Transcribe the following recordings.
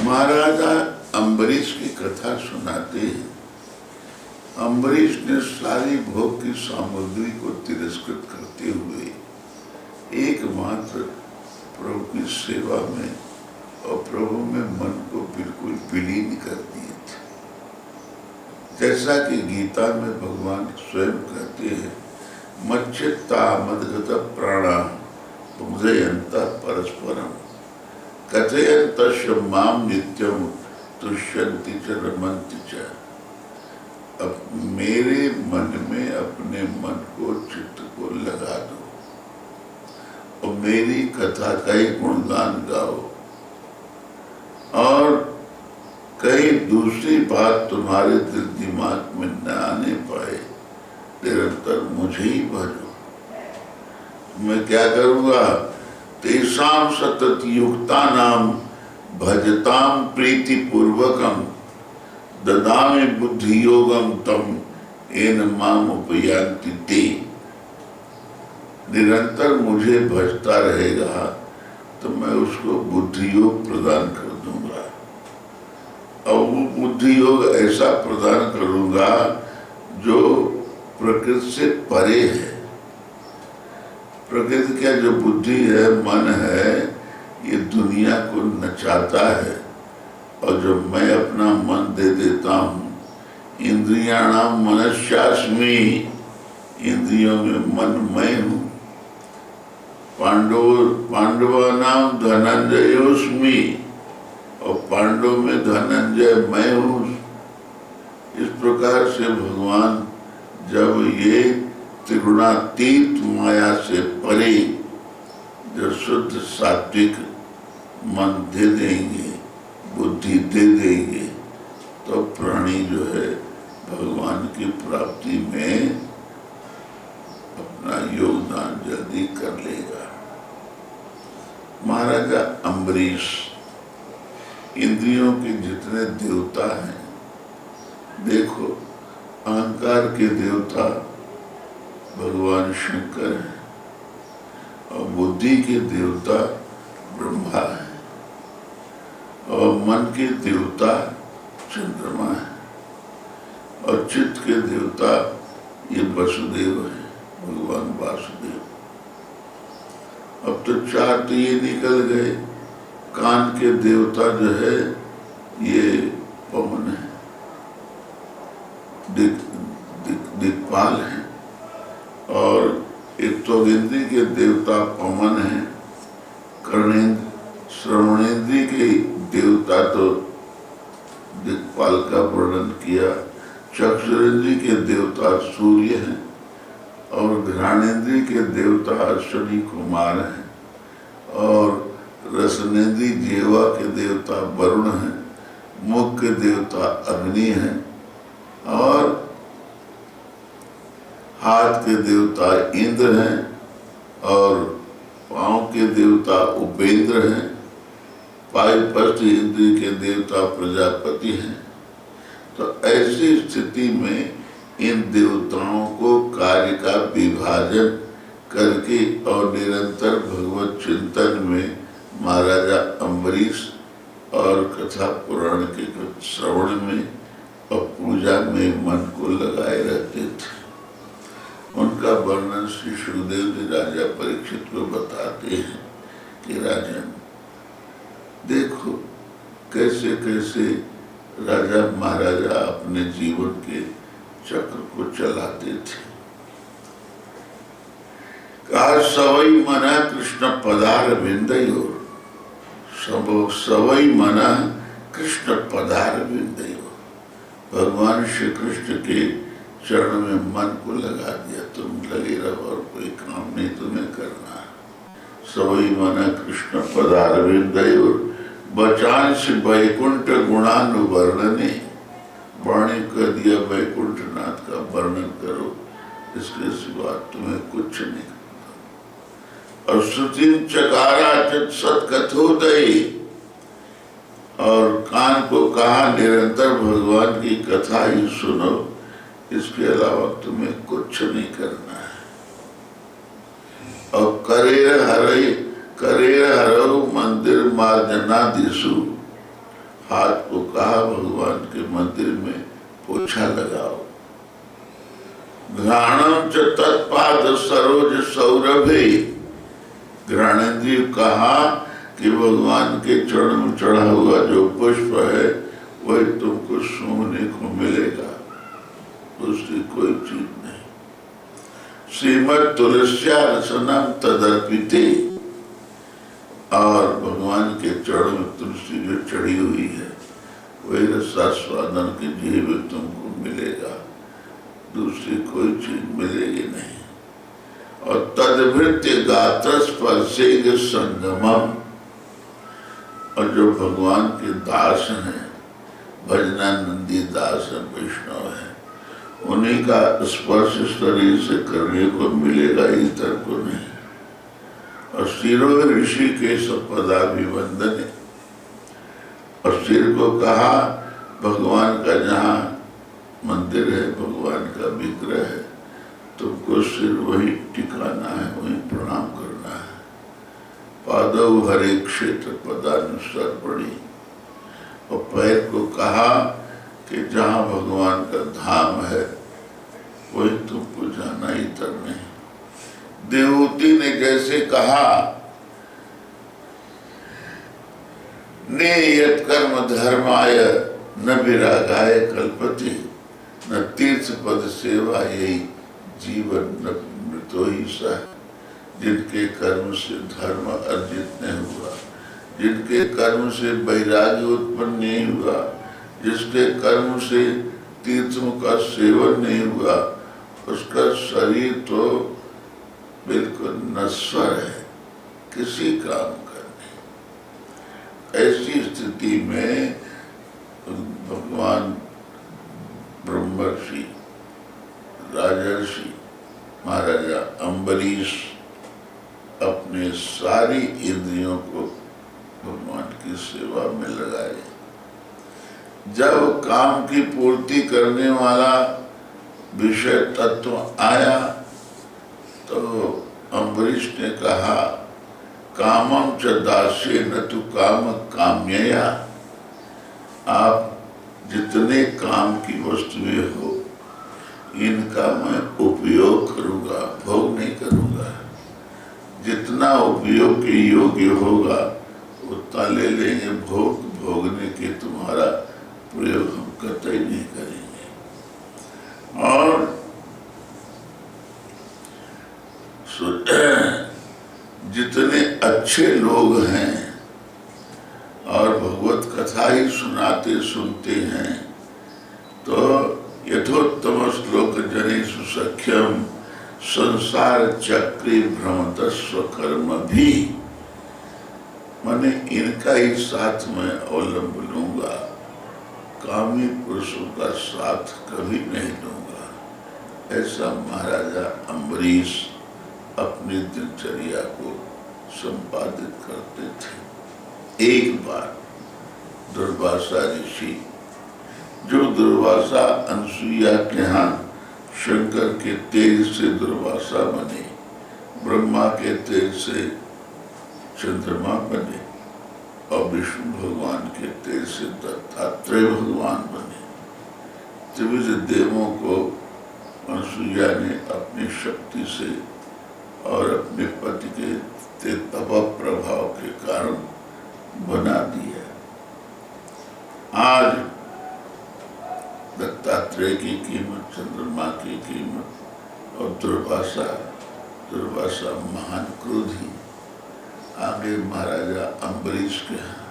महाराजा अम्बरीश की कथा सुनाते हैं। अम्बरीश ने सारी भोग की सामग्री को तिरस्कृत करते हुए एकमात्र प्रभु की सेवा में और प्रभु में मन को बिल्कुल विलीन कर दिए थे। जैसा कि गीता में भगवान स्वयं कहते हैं, मच्चित्ता मदगत प्राणा मुदयंता परस्परम कथयन्तश्च माम नित्यम तुष्यन्ति च रमन्ति च। अब मेरे मन में अपने मन को, चित्त को लगा दो और मेरी कथा का ही गुणगान गाओ और कहीं दूसरी बात तुम्हारे दिल दिमाग में न आने पाए। निरंतर मुझे ही भजो। मैं क्या करूँगा? तेषां सतत युक्तानां भजतां प्रीति पूर्वकं ददामि बुद्धि योगम तम येन माम उपयान्ति ते। निरंतर मुझे भजता रहेगा तो मैं उसको बुद्धि योग प्रदान कर दूंगा और वो बुद्धि योग ऐसा प्रदान करूंगा जो प्रकृति से परे है। प्रकृति का जो बुद्धि है, मन है, ये दुनिया को नचाता है और जब मैं अपना मन दे देता हूँ, इंद्रियाणाम मनस्यास्मि, इंद्रियों में मन मैं हूँ। पांडवानाम धनंजयोस्मि, और पांडव में धनंजय मैं हूँ। इस प्रकार से भगवान जब ये त्रिगुणातीत माया से परे जो शुद्ध सात्विक मन दे देंगे, बुद्धि दे देंगे, तो प्राणी जो है भगवान की प्राप्ति में अपना योगदान जल्दी कर लेगा। महाराजा अम्बरीश, इंद्रियों के जितने देवता हैं, देखो अहंकार के देवता भगवान शंकर हैं और बुद्धि के देवता ब्रह्मा है और मन के देवता चंद्रमा है और चित्त के देवता ये वसुदेव है, भगवान वासुदेव। अब तो चार तो ये निकल गए। कान के देवता जो है ये पवन है, दिक्पाल है और एक तो इंद्री के देवता पवन है। कर्णेंद्र श्रवणेंद्री के देवता तो दिक्पाल का वर्णन किया। चक्षुरेंद्री के देवता सूर्य हैं और घ्राणेंद्री के देवता अश्विनी कुमार हैं और रसनेंद्री जीवा के देवता वरुण हैं। मुख के देवता अग्नि हैं और हाथ के देवता इंद्र हैं और पांव के देवता उपेंद्र हैं। पायुपस्थ इंद्रिय के देवता प्रजापति हैं। तो ऐसी स्थिति में इन देवताओं को कार्य का विभाजन करके और निरंतर भगवत चिंतन में महाराजा अम्बरीश और कथा पुराण के श्रवण में और पूजा में मन को लगाए रहते थे। उनका वर्णन श्री सुखदेव जी राजा परीक्षित को बताते हैं कि राजन देखो कैसे कैसे राजा महाराजा अपने जीवन के चक्र को चलाते थे। कहा सवई मना कृष्ण पदार विंदयो, सवई मना कृष्ण पदार विंदयो। भगवान श्री कृष्ण के चरण में मन को लगा दिया, तुम लगे रहो और कोई काम नहीं तुम्हें करना। सवई मना कृष्ण पदार विंदयो बचांश वैकुंठ गुणानुवर्णने। वाणी कर दिया वैकुंठनाथ का वर्णन करो, इसके सिवा तुम्हें कुछ नहीं करना। और श्रुति चकारा सत्कथोदय, और कान को कहा निरंतर भगवान की कथा ही सुनो, इसके अलावा तुम्हें कुछ नहीं करना है। और करेर हरो मंदिर मार्जना दिशु, हाथ को कहा भगवान के मंदिर में पोछा लगाओ। घ्राणम च तत्पाद सरोज सौरभे, घ्राणेन्द्रिय कहा कि भगवान के चरण में चढ़ा हुआ जो पुष्प है वही तुमको सूंघने को मिलेगा, दूसरी कोई चीज नहीं। श्रीमद तुलस्या रसनम तदर्पिते, और भगवान के चरण में तुलसी जो चढ़ी हुई है वही रसास्वादन की जीव तुमको मिलेगा, दूसरी कोई चीज मिलेगी नहीं। और तदभृत्य गात्र स्पर्शेग संगमम, और जो भगवान के दास हैं, भजनानंदी दास हैं, वैष्णव हैं, उन्हीं का स्पर्श शरीर से करने को मिलेगा, इतर को नहीं। और सिरो ऋषि के सपदाभिवंदन, और सिर को कहा भगवान का जहाँ मंदिर है, भगवान का विग्रह है, तुमको सिर वही टिकाना है, वही प्रणाम करना है। पादव हरे क्षेत्र पदानुसार पड़ी, और पैर को कहा कि जहाँ भगवान का धाम है वही तुमको जाना, इतर नहीं। देवहूति ने जैसे कहा ने यत् कर्म धर्माय न विरागाय कल्पति, न तीर्थ पद सेवा यही जीवन न मृतो ही सा। जिनके कर्म से धर्म अर्जित नहीं हुआ, जिनके कर्म से वैराग्य उत्पन्न नहीं हुआ, जिसके कर्म से तीर्थों का सेवन नहीं हुआ, उसका शरीर तो बिल्कुल नश्वर है, किसी काम का नहीं। ऐसी स्थिति में भगवान ब्रह्मर्षि राजर्षि महाराजा अम्बरीश अपने सारी इंद्रियों को भगवान की सेवा में लगाए। जब काम की पूर्ति करने वाला विषय तत्व आया तो अम्बरीश ने कहा कामं च दास्ये न तु काम काम्यया, आप जितने काम की वस्तुएं हो इनका मैं उपयोग करूंगा, भोग नहीं करूंगा। जितना उपयोग के योग्य होगा उतना ले लेंगे, भोगने के तुम्हारा प्रयोग हम कतई नहीं करेंगे। और जितने अच्छे लोग हैं और भगवत कथा ही सुनाते सुनते हैं तो यथोत्तम श्लोक जनेषु सख्यम संसार चक्री भ्रमत स्वकर्म भी, मैंने इनका ही साथ में अवलंब लूंगा, कामी पुरुषों का साथ कभी नहीं लूंगा। ऐसा महाराजा अम्बरीश अपनी दिनचर्या को संपादित करते थे। एक बार दुर्वासा ऋषि, जो दुर्वासा अनसुईया के यहाँ शंकर के तेज से दुर्वासा बने, ब्रह्मा के तेज से चंद्रमा बने और विष्णु भगवान के तेज से दत्तात्रेय भगवान बने। त्रिविध देवों को अनसुईया ने अपनी शक्ति से और अपने पति के तप प्रभाव के कारण बना दिया। आज दत्तात्रेय की कीमत, चंद्रमा की कीमत और दुर्वासा महान क्रोधी आगे महाराजा अम्बरीश के यहाँ।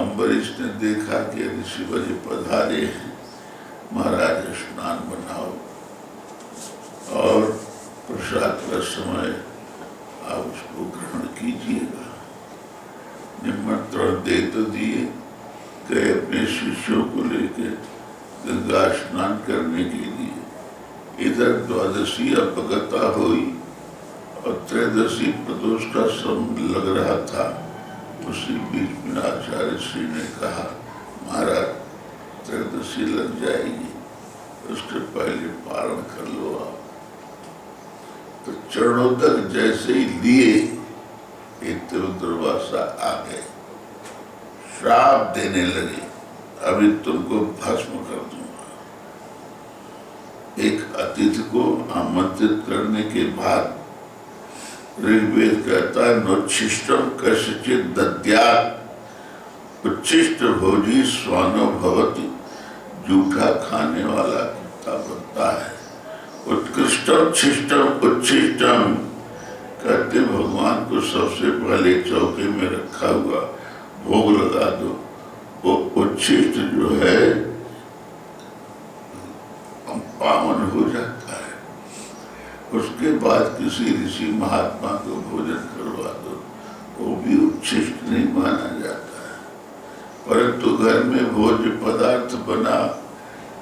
अम्बरीश ने देखा कि ऋषिवरी पधारे हैं, महाराज स्नान बनाओ और प्रसाद का समय आप उसको ग्रहण कीजिएगा। निमंत्रण दे तो दिए, गए अपने शिष्यों को लेकर गंगा स्नान करने के लिए। इधर द्वादशी अपगता हुई और त्रयोदशी प्रदोष का समय लग रहा था। उसी बीच में आचार्य श्री ने कहा महाराज त्रयोदशी लग जाएगी, उसके पहले पारण कर लो आप। तो चरणों तक जैसे ही लिए दुर्वासा आ गए, श्राप देने लगे, अभी तुमको भस्म कर दूंगा। एक अतिथि को आमंत्रित करने के बाद ऋग्वेद कहता है नोच्छिष्टम कस्यचित् दद्यात्, उच्छिष्ट भोजी स्वानो भवति, जूठा खाने वाला कुत्ता बनता है। उत्कृष्टम शिष्टम उच्छिष्टम कहते भगवान को सबसे पहले चौके में रखा हुआ भोग लगा दो, वो उच्छिष्ट जो है पावन हो जाता है। उसके बाद किसी ऋषि महात्मा को भोजन करवा दो, वो भी उच्छिष्ट नहीं माना जाता है। परंतु घर में भोज्य पदार्थ बना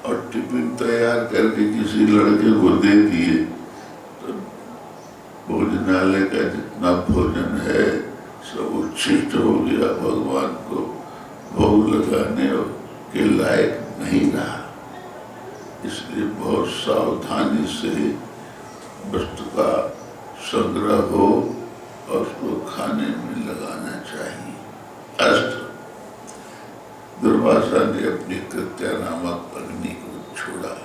और टिफिन तैयार करके किसी लड़के को दे दिए तो भोजनालय का जितना भोजन है सब उच्छिष्ट हो गया, भगवान को भोग लगाने के लायक नहीं रहा। इसलिए बहुत सावधानी से वस्तु का संग्रह हो और उसको खाने में लगाना चाहिए। अष्ट, दुर्वासा ने अपनी कृत्या नामक अग्नि को छोड़ा,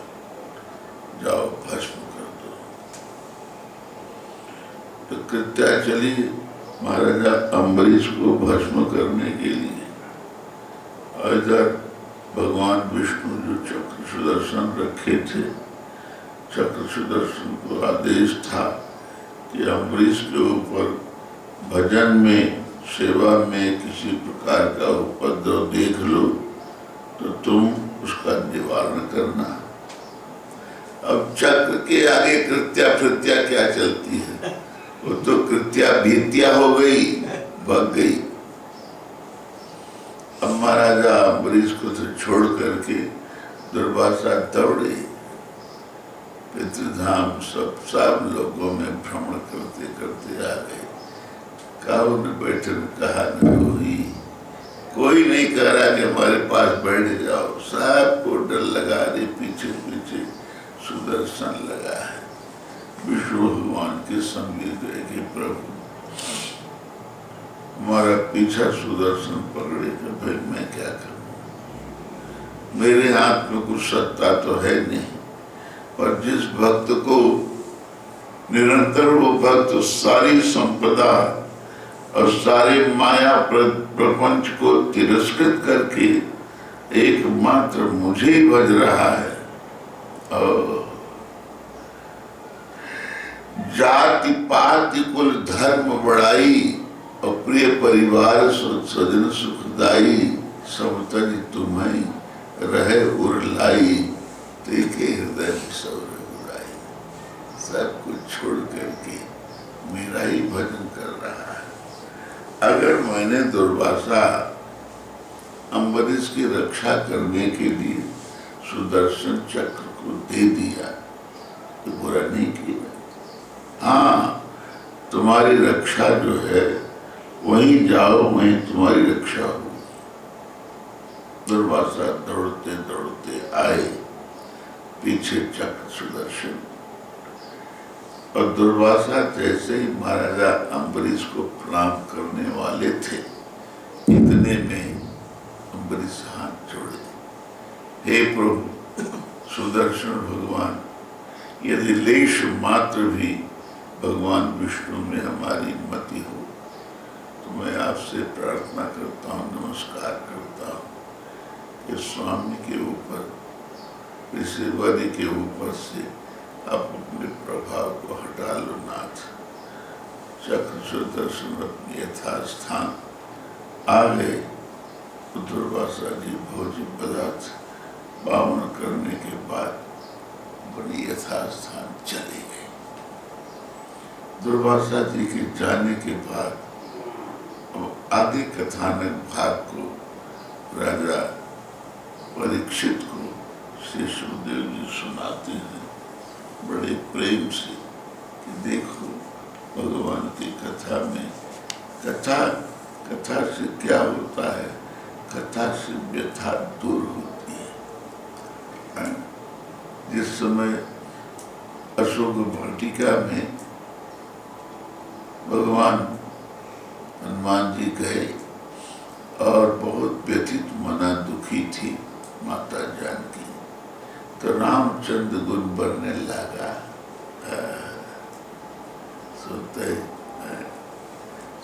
जाओ भस्म कर दो। तो कृत्या चली महाराजा अम्बरीश को भस्म करने के लिए। इधर भगवान विष्णु जो चक्र सुदर्शन रखे थे, चक्र सुदर्शन को आदेश था कि अम्बरीश के ऊपर भजन में सेवा में किसी प्रकार का उपद्रव देख लो तो तुम उसका निवारण करना। अब चक्र के आगे कृत्या प्रत्या क्या चलती है, वो तो कृत्या भीत्या हो गई, भग गई। अब महाराजा अम्बरीश को तो छोड़ करके दुर्वासा दौड़े पितृधाम, सब लोगों में भ्रमण करते करते आ गए। काऊ ने बैठे में कहा न कोई कोई नहीं कह रहा कि हमारे पास बैठ जाओ, सबको डर लगा रही, पीछे पीछे सुदर्शन लगा है। विष्णु भगवान के संगी गए कि प्रभु हमारा पीछा सुदर्शन पकड़े कि भाई मैं क्या करूं, मेरे हाथ में कुछ सत्ता तो है नहीं, पर जिस भक्त को निरंतर वो भक्त सारी संपदा और सारे माया प्रपंच को तिरस्कृत करके एकमात्र मुझे ही भज रहा है, और जाति पाति कुल धर्म बढ़ाई और प्रिय परिवार स्वजन सुखदाई, सब तज तुम्हें रहे उरलाई, तेके हृदय में सौर उड़ाई। सब कुछ छोड़ करके मेरा ही भजन कर रहा है। अगर मैंने दुर्वासा अम्बरीश की रक्षा करने के लिए सुदर्शन चक्र को दे दिया तो बुरा नहीं किया। हाँ, तुम्हारी रक्षा जो है वहीं जाओ, वहीं तुम्हारी रक्षा हो। दुर्वासा दौड़ते दौड़ते आए, पीछे चक्र सुदर्शन, और दुर्वासा जैसे ही महाराजा अम्बरीश को प्रणाम करने वाले थे, इतने में अम्बरीश हाथ जोड़े, हे प्रभु सुदर्शन भगवान, यदि लेश मात्र भी भगवान विष्णु में हमारी मति हो तो मैं आपसे प्रार्थना करता हूँ, नमस्कार करता हूँ कि स्वामी के ऊपर, ऋषिवरी के ऊपर से आप अपने प्रभाव को हटा लो नाथ। चक्र सुदर्शन अपने यथास्थान आ गए। दुर्वासा जी भोज्य पदार्थ पावन करने के बाद बड़ी यथास्थान चले गए। दुर्वासा जी के जाने के बाद अब आगे कथानक भाग को राजा परीक्षित को श्री सुखदेव जी सुनाते हैं बड़े प्रेम से कि देखो भगवान की कथा में, कथा से क्या होता है, कथा से व्यथा दूर होती है। जिस समय अशोक वाटिका में भगवान हनुमान जी गए और बहुत बहुत व्यथित मना दुखी थी माता जानकी। तो रामचंद्र गुण बनने लगा।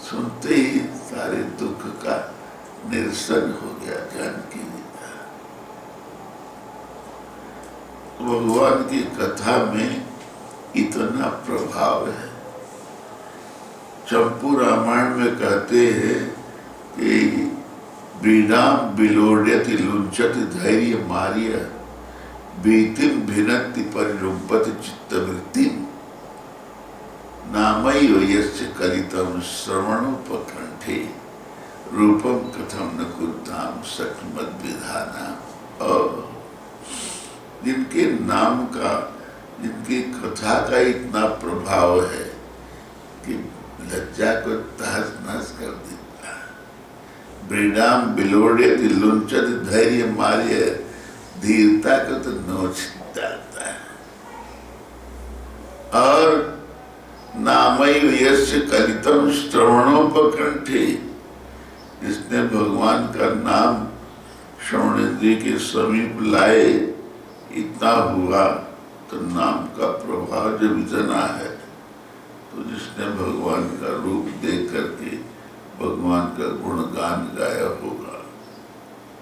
सुनते ही सारे दुख का निरसन हो गया जानकी जी का। भगवान की कथा में इतना प्रभाव है। चंपू रामायण में कहते हैं कि बीणाम बिलोड्यति लुंचति धैर्य मार्य भीतिम भिनत्ति परिरुपति चित्तवृत्तिम नामैव यस्य कलितम श्रवणोपकंठे रूपम कथम न कुरुताम सखमद विधाना। और जिनके नाम का, जिनकी कथा का इतना प्रभाव है कि लज्जा को तहस नहस कर देता है। ब्रीडाम बिलोड्यति लुंचति धैर्य मार्य, धीरता को तो नोच डालता है। और नामैव यस्य कलितम श्रवणोपकंठे, जिसने भगवान का नाम श्रवणेंद्रिय के समीप लाए, इतना हुआ तो नाम का प्रभाव जब इतना है, तो जिसने भगवान का रूप देख करके भगवान का गुणगान गाया होगा,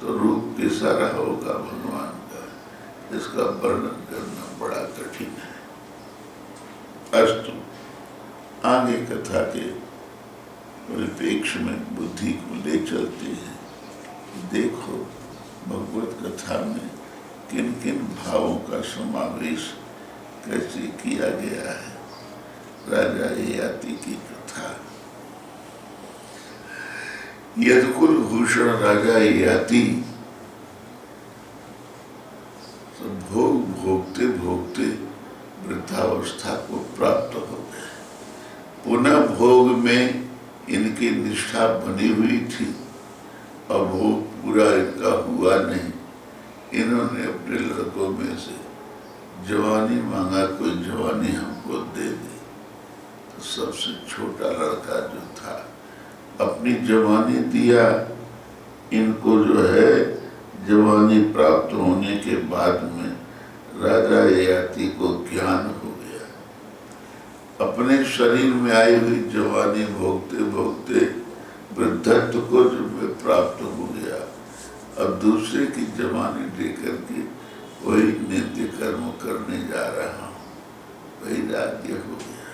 तो रूप कैसा रहा होगा भगवान का, इसका वर्णन करना बड़ा कठिन है। अस्तु, आगे कथा के परिप्रेक्ष्य में बुद्धि को ले चलते हैं। देखो भगवत कथा में किन किन भावों का समावेश कैसे किया गया है। राजा ययाति की कथा। यदुकुल भूषण राजा ययाति भोग भोगते भोगते वृद्धावस्था को प्राप्त हो गए। पुनः भोग में इनकी निष्ठा बनी हुई थी और भोग पूरा इनका हुआ नहीं। इन्होंने अपने लड़कों में से जवानी मांगा, कोई जवानी हमको दे दे। तो सबसे छोटा लड़का जो था अपनी जवानी दिया। इनको जो है जवानी प्राप्त होने के बाद में राजा ययाति को ज्ञान हो गया। अपने शरीर में आई हुई जवानी भोगते भोगते वृद्धत्व को जो प्राप्त हो गया, अब दूसरे की जवानी लेकर के वही नित्य कर्म करने जा रहा हूँ, वैराग्य हो गया।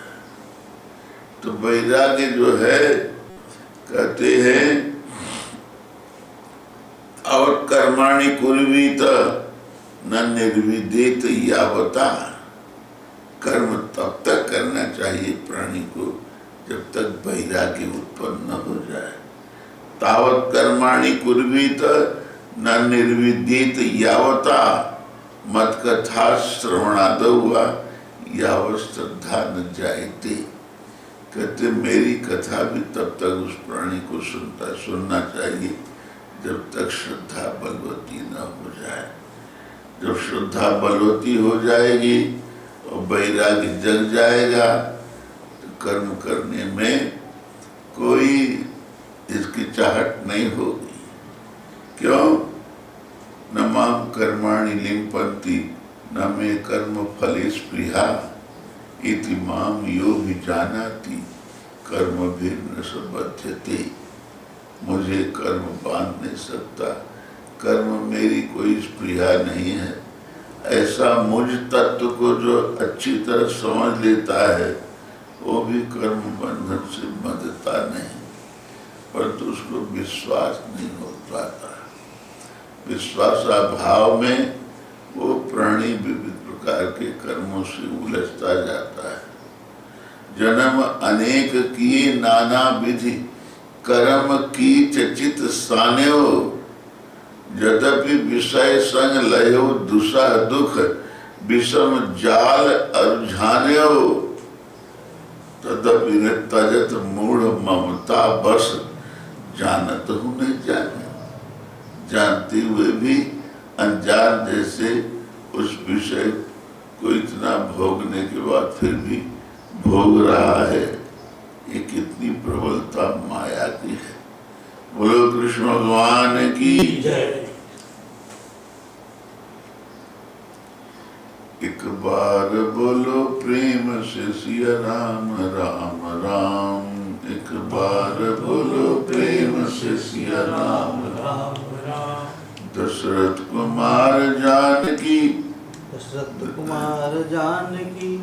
तो वैराग्य जो है कहते हैं और कर्माणि कुर्वीत न निर्विदेत यावता। कर्म तब तक करना चाहिए प्राणी को जब तक वैराग्य उत्पन्न न हो जाए। तावत कर्माणि कुर्वीत न निर्विदेत यावता मत कथा श्रवणादौ वा यावत श्रद्धा न जायते। कहते मेरी कथा भी तब तक उस प्राणी को सुनना चाहिए जब तक श्रद्धा बलवती न हो जाए। जब श्रद्धा बलवती हो जाएगी और वैराग्य जग जाएगा तो कर्म करने में कोई इसकी चाहत नहीं होगी। क्यों? न माम कर्माणि लिम्पन्ति न मे कर्म फले स्पृहा इति माम यो भी जानाति कर्म भी न सबध्यते। मुझे कर्म बांध नहीं सकता, कर्म मेरी कोई स्पृहा नहीं है। ऐसा मुझ तत्व को जो अच्छी तरह समझ लेता है वो भी कर्म बंधन से बंधता नहीं, परंतु उसको विश्वास नहीं हो पाता। विश्वास अभाव में वो प्राणी विविध प्रकार के कर्मों से उलझता जाता है। जन्म अनेक किए नाना विधि कर्म की चित सान्यो यद्यपि विषय संग लयो दुषा दुख विषम जाल अरुझान्यो तदपि न तजत मूढ़ ममता बस जानत हूँ नहीं जाने। जानते हुए भी अनजान जैसे उस विषय को इतना भोगने के बाद फिर भी भोग रहा है। ये कितनी प्रबलता माया की है। बोलो कृष्ण भगवान की जय। एक बार बोलो प्रेम से सिया राम राम राम। एक बार बोलो प्रेम से सिया राम राम राम। दशरथ कुमार जानकी दशरथ कुमार जानकी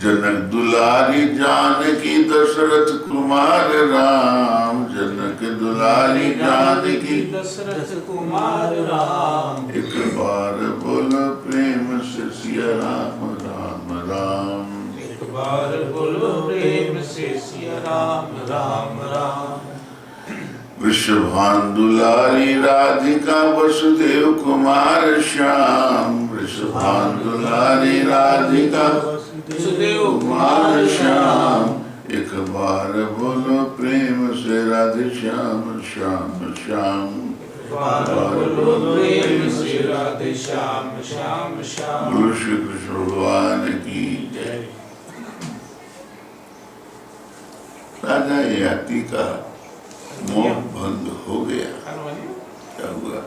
जनक दुलारी जानकी दशरथ कुमार राम। जनक दुलारी जानकी दशरथ कुमार राम। एक बार बोलो प्रेम से सिया राम राम राम। एक बार बोलो प्रेम से सिया राम राम राम। वृषभान दुलारी राधिका वसुदेव कुमार श्याम। वृषभान दुलारी राधिका वसुदेव कुमार श्याम। एक बार बोलो प्रेम से राधे श्याम श्याम श्याम। एक बार बोलो प्रेम से राधे श्याम श्याम श्याम। बोलो श्री कृष्ण भगवान की जय। राजा याति का मोह भंग हो गया। क्या हुआ?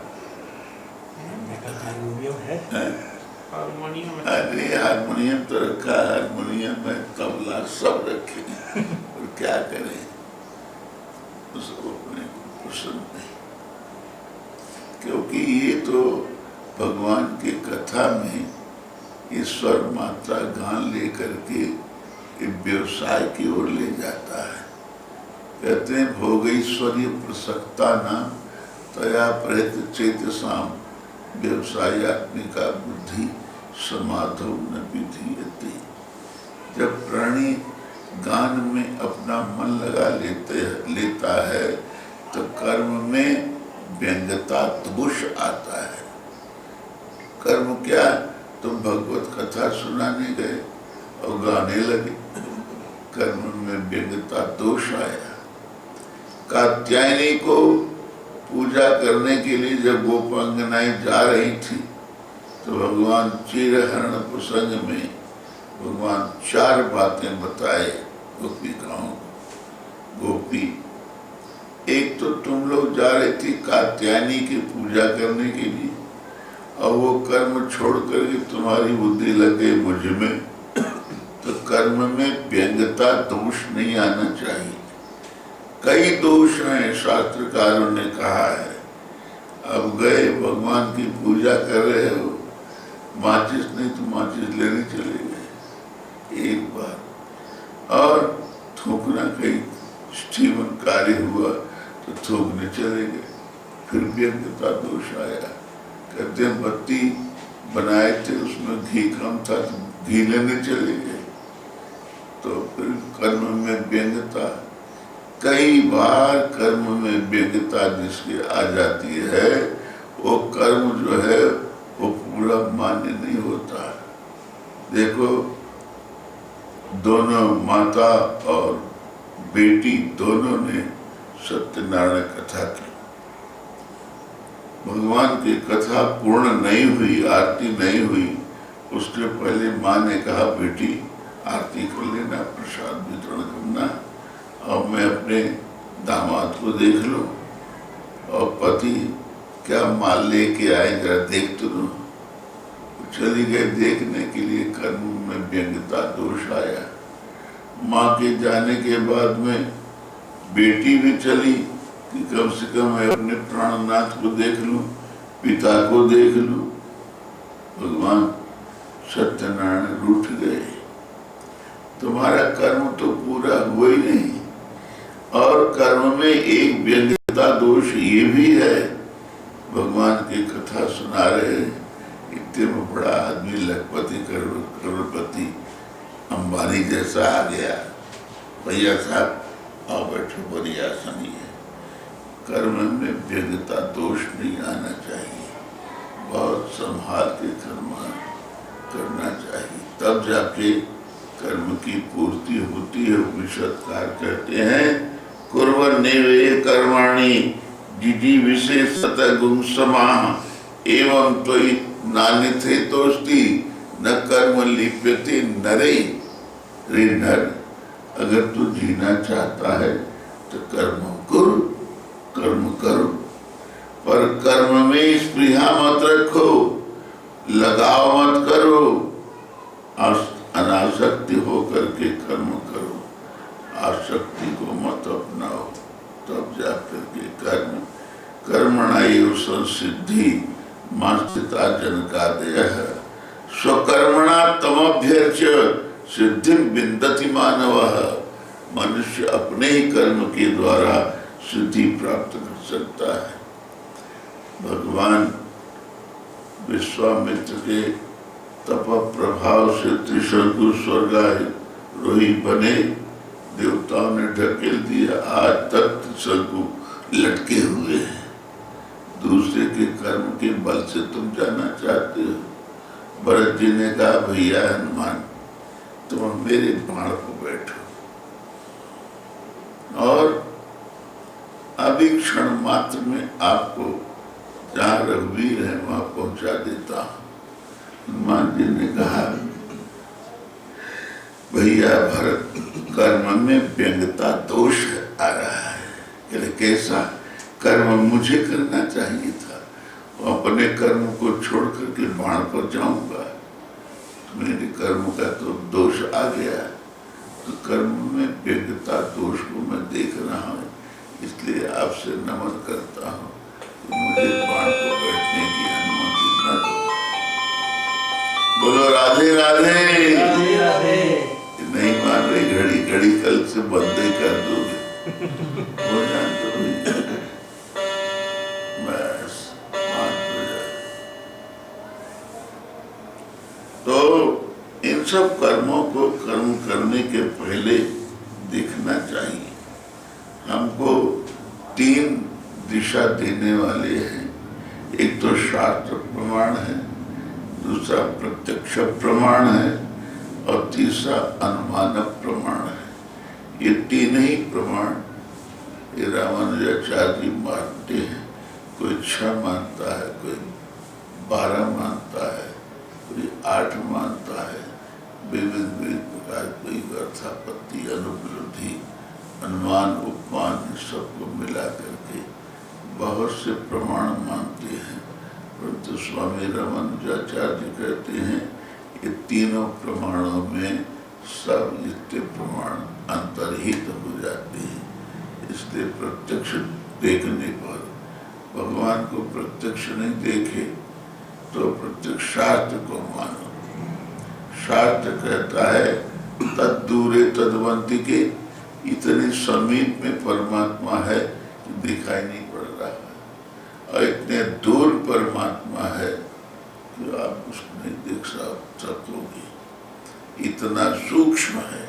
अरे हारमोनियम तो रखा, हारमोनियम में तबला सब रखे और क्या करें, उसको अपने को पसंद नहीं। क्योंकि ये तो भगवान की कथा में ईश्वर मात्रा गान लेकर के व्यवसाय की ओर ले जाता है। कहते हैं भोगैश्वर्य प्रसक्ता नाम तया प्रहित चेतसाम व्यवसायत्मिका बुद्धि समाधौ न विधीयते। जब प्राणी गान में अपना मन लगा लेता है तो कर्म में व्यंग्यता दोष आता है। कर्म क्या? तुम भगवत कथा सुनाने गए और गाने लगे, कर्म में व्यंग्यता दोष आया। कात्यायनी को पूजा करने के लिए जब गोपांगनाएं जा रही थी तो भगवान चीरहरण प्रसंग में भगवान 4 बातें बताए गोपिकाओं को। गोपी, एक तो तुम लोग जा रही थी कात्यायनी की पूजा करने के लिए और वो कर्म छोड़ करके तुम्हारी बुद्धि लग गई मुझ में, तो कर्म में व्यंग्यता दोष नहीं आना चाहिए। कई दोष हैं, शास्त्रकारों ने कहा है। अब गए भगवान की पूजा कर रहे हो, माचिस नहीं तो माचिस लेने चले गए एक बार, और थूकना कहीं स्टीवन कार्य हुआ तो थूकने चले गए, फिर व्यंग्यता दोष आया। कहते हैं बत्ती बनाए थे उसमें घी कम था तो घी लेने चले गए, तो फिर कर्म में व्यंग्यता। कई बार कर्म में व्यंग्यता जिसके आ जाती है वो कर्म जो है वो पूरा मान्य नहीं होता। देखो, दोनों माता और बेटी दोनों ने सत्यनारायण कथा की। भगवान की कथा पूर्ण नहीं हुई, आरती नहीं हुई, उसके पहले माँ ने कहा बेटी आरती कर लेना, प्रसाद वितरण करना, और मैं अपने दामाद को देख लूं, और पति क्या माल लेके आए जरा देख तो लूं। चली गए देखने के लिए, कर्म में व्यंग्यता दोष आया। माँ के जाने के बाद में बेटी भी चली कि कम से कम मैं अपने प्राणनाथ को देख लूं, पिता को देख लूं। भगवान सत्यनारायण रूठ गए, तुम्हारा कर्म तो पूरा हुआ ही नहीं, और कर्म में एक व्यंग्यता दोष ये भी है। भगवान की कथा सुना रहे, इतने में बड़ा आदमी लखपति करोड़पति अंबानी जैसा आ गया, भैया साहब आओ बैठो, बड़ी आसानी है। कर्म में व्यंग्यता दोष नहीं आना चाहिए, बहुत संभाल के कर्म करना चाहिए, तब जाके कर्म की पूर्ति होती है। उपनिषदकार कहते हैं कुर्वन्नेवे कर्माणि जिजी विशेषत गुंसमाः एवं त्वयि नान्यथे तोस्ति न कर्म लिप्यते नरे। रे नर, अगर तू जीना चाहता है तो कर्म कर, में स्पृहा मत रखो, लगाव मत करो, अनासक्ति होकर के कर्म करो, आसक्ति को मत अपनाओ, तब जाकर के कर्मणाएव संसिद्धि मास्तिता जनकादयः स्वकर्मणा तमभ्यर्च्य सिद्धिं विन्दति मानवः। मनुष्य अपने ही कर्म के द्वारा सिद्धि प्राप्त कर सकता है। भगवान विश्वामित्र के तप प्रभाव से त्रिशंकु स्वर्गारोही बने, देवताओं ने ढकेल दिया, आज तक त्रिशंकु लटके हुए हैं। दूसरे के कर्म के बल से तुम जाना चाहते हो। भरत जी ने कहा, भैया हनुमान, तुम मेरे बाण को बैठो और अभी क्षण मात्र में आपको जहाँ रघुवीर है वहां पहुंचा देता हूं। हनुमान जी ने कहा, भैया भरत, कर्म में व्यंगता दोष आ रहा है। कहले, कैसा? कर्म मुझे करना चाहिए था, अपने कर्म को छोड़ करके बाण पर जाऊंगा, मेरे कर्म का तो दोष आ गया। तो कर्म में व्यंगता दोष को मैं देख रहा हूँ, इसलिए आपसे नमन करता हूँ कि मुझे बाण को बैठने की अनुमति न दो। बोलो राधे राधे। राधे राधे। नहीं मान रही, घड़ी घड़ी कल से बंद ही कर दोगे, हो जाए तो बस बात हो जाए। तो इन सब कर्मों को कर्म करने के पहले देखना चाहिए। हमको 3 दिशा देने वाले हैं। एक तो शास्त्र प्रमाण है, दूसरा प्रत्यक्ष प्रमाण है और तीसरा अनुमान प्रमाण है। ये 3 ही प्रमाण ये रामानुजाचार्य जी मानते हैं। कोई 6 मानता है, कोई 12 मानता है, कोई 8 मानता है। विविध प्रकार, कोई अर्थापत्ति, अनुपलब्धि, अनुमान, उपमान, सबको मिला करके बहुत से प्रमाण मानते हैं। परंतु स्वामी रामानुजाचार्य कहते हैं ये तीनों प्रमाणों में सब जितने प्रमाण अंतर्हित हो जाते हैं। इसलिए प्रत्यक्ष देखने पर, भगवान को प्रत्यक्ष नहीं देखे तो प्रत्यक्ष शास्त्र को मानो। शास्त्र कहता है तद दूरे तदवंती के, इतने समीप में परमात्मा है कि दिखाई नहीं पड़ रहा है, और इतने दूर परमात्मा है कि आप उसको नहीं देख सकोगे, इतना सूक्ष्म है।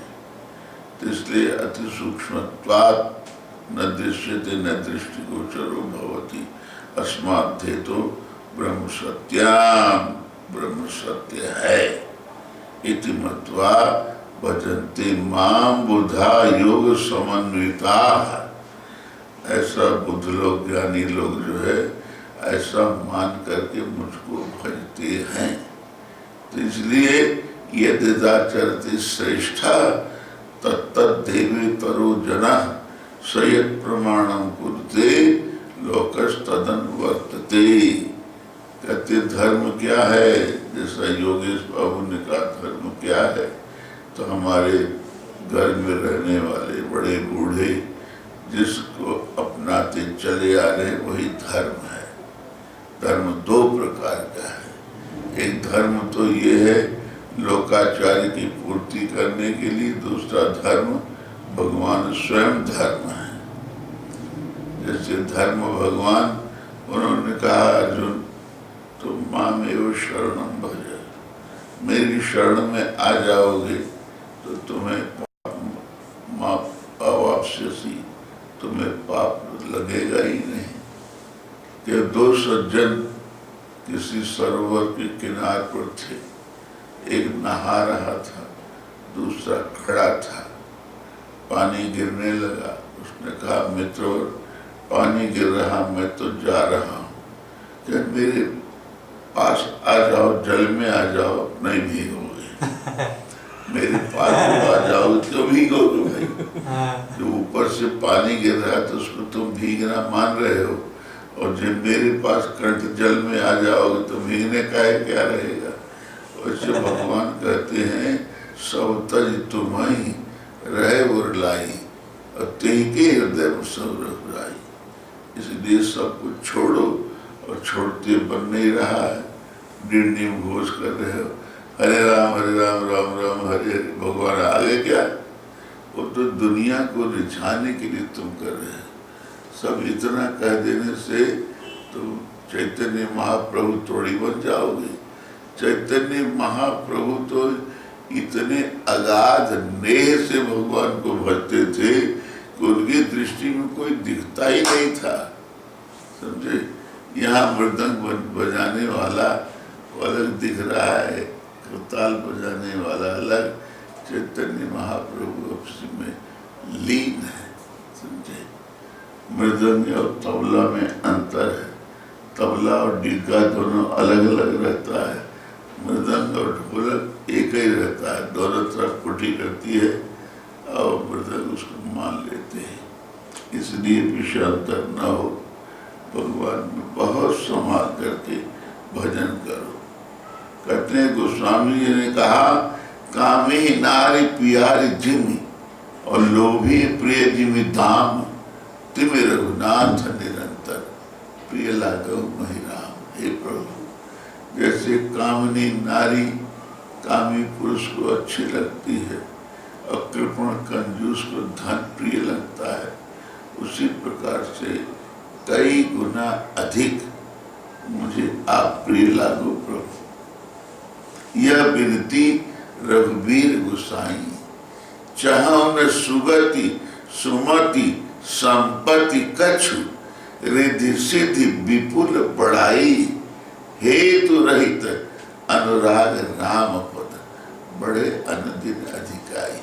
तो इसलिए अति सूक्ष्मत्वात् न दृश्यते न दृष्टिगोचरो भवति अस्माद्धे तो ब्रह्म सत्याम, ब्रह्म सत्य है इति मत्वा भजन्ते माम बुधा योग समन्विता। ऐसा बुद्ध लोग, ज्ञानी लोग जो है ऐसा मान करके मुझको भजते हैं। तो इसलिए यदिदाचरति श्रेष्ठा तत्तद्देवी तरो जना सयत् प्रमाणम कुरुते लोकस्तदनुवर्तते। कहते धर्म क्या है? जैसा योगेश बाबू ने कहा धर्म क्या है, तो हमारे घर में रहने वाले बड़े बूढ़े जिसको अपनाते चले आ रहे वही धर्म है। धर्म 2 प्रकार का है। एक धर्म तो ये है लोकाचार्य की पूर्ति करने के लिए, दूसरा धर्म भगवान स्वयं धर्म है। जैसे धर्म भगवान, उन्होंने कहा अर्जुन तुम मामेव शरणम भज, मेरी शरण में आ जाओगे तो तुम्हें अवाप्स्यसि, तुम्हें पाप लगेगा ही नहीं। कि 2 सज्जन किसी सरोवर के किनार पर थे, एक नहा रहा था, दूसरा खड़ा था। पानी गिरने लगा, उसने कहा मित्रों पानी गिर रहा, मैं तो जा रहा हूँ, क्या मेरे पास आ जाओ, जल में आ जाओ, नहीं भीगोगे। मेरे पास आ जाओ तो भीगोगे भाई। जो ऊपर से पानी गिर रहा है तो उसको तुम भीगना मान रहे हो, और जब मेरे पास कंठ जल में आ जाओगे तो भीगने का है क्या रहेगा। वैसे भगवान कहते हैं सब तज तुम्हारी रहे और लाई और तेही के हृदय में सब रख लाई। इसलिए सब कुछ छोड़ो, और छोड़ते बन नहीं रहा है, डिंडिम घोष कर रहे हो हरे राम राम राम हरे हरे। भगवान आगे क्या, वो तो दुनिया को रिझाने के लिए तुम कर रहे हो। सब इतना कह देने से तुम चैतन्य महाप्रभु थोड़ी बन जाओगे। चैतन्य महाप्रभु तो इतने अगाध नेह से भगवान को भजते थे कि उनकी दृष्टि में कोई दिखता ही नहीं था, समझे। यहाँ मृदंग बजाने वाला अलग दिख रहा है, ताल बजाने वाला अलग, चैतन्य महाप्रभु आपसी में लीन है, समझे। मृदंग और तबला में अंतर है, तबला और डीगा दोनों अलग अलग रहता है, मृदंग और ढोलक एक ही रहता है, दोनों तरफ पुटी करती है और मृदंग उसको मान लेते हैं। इसलिए विषांतर न हो, भगवान में बहुत संभाल करके भजन करो। कहते हैं गोस्वामी जी ने कहा कामी नारी प्यारी जिमी और लोभी प्रिय जिमी धाम तिमि रघुनाथ निरंतर प्रिय लागो मही राम। हे प्रभु, जैसे कामनी नारी कामी पुरुष को अच्छी लगती है और कृपण कंजूस को धन प्रिय लगता है, उसी प्रकार से कई गुना अधिक मुझे आप प्रिय लागो प्रभु। यह विनती रघुवीर गोसाई चाहो न सुगति सुमति संपत्ति कछु रिद्धि सिद्धि विपुल बढ़ाई हेतु रहित अनुराग राम पद बड़े अनदिन अधिकाई।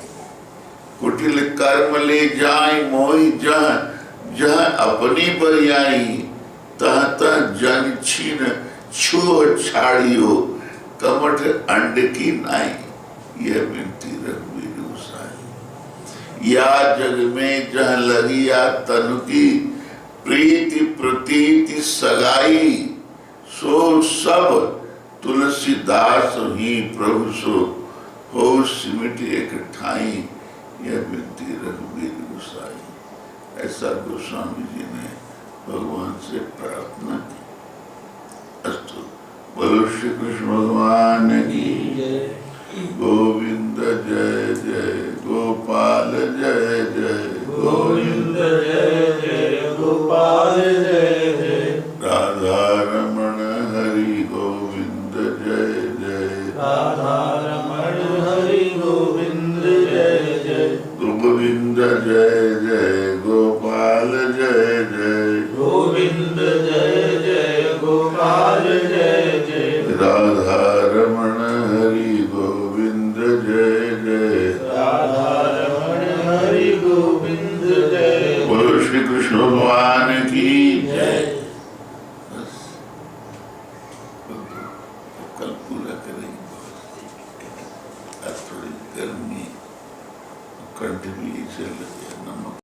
कुटिल कर्म ले जाय मोहि जहाँ जहाँ अपनी बरियाई तह तह जन छीन छूह छाड़ियो कमठ अंड की नाई। यह विनती रघुवीर गोसाई। या जग में जहाँ लगिया तनु की प्रीति प्रतीति सगाई सो सब तुलसीदास ही प्रभु सो हो सिमट एक ठाई। यह विनती रघुवीर गोसाई। ऐसा गोस्वामी जी ने भगवान से प्रार्थना की। अस्तु, बोलो श्री कृष्ण भगवान की जय। गोविंद जय जय गोपाल जय जय गोविंद जय जय गोपाल जय जय राधा रमण हरि गोविंद जय जय राधा रमण हरि गोविंद जय जय गोविंद जय जय गोपाल जय जय गोविंद जय जय गोपाल जय जय राधा